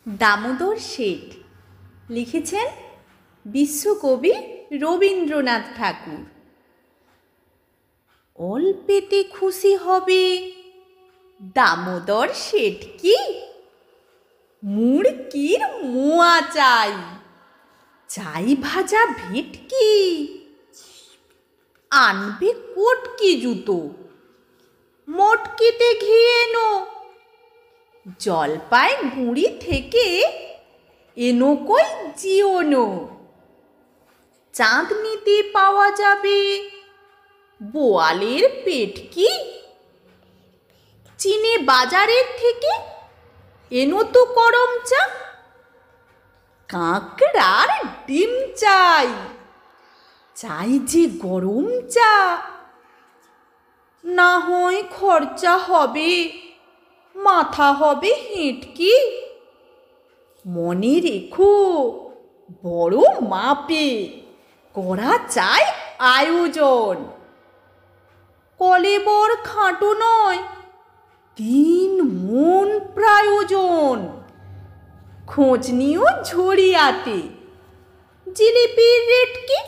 দামোদর শেঠ লিখেছেন বিশ্বকবি রবীন্দ্রনাথ ঠাকুর। অল্পেতে খুশি হবে দামোদর শেঠ কি, মুড়কির মোয়া চাই, চাই ভাজা ভেটকি, আনবে কটকি জুতো, মটকিতে ঘি এনো, জলপাই গুঁড়ি থেকে এনো কই জিওনো, চাঁদনিতে পাওয়া যাবে বোয়ালের পেটকি, চিনে বাজারের থেকে এনো তো করম চা, কাঁকড়ার ডিম চাই, চাই যে গরম চা, না হয় খরচা হবে, মাথা হবে হেঁটকি, মনে রেখো বড় মাপে করা চাই আয়োজন, কলেবর খাটো নয় 3 মণ প্রয়োজন, খোঁজ নিও ঝরিয়াতে, জিলিপির রেট কি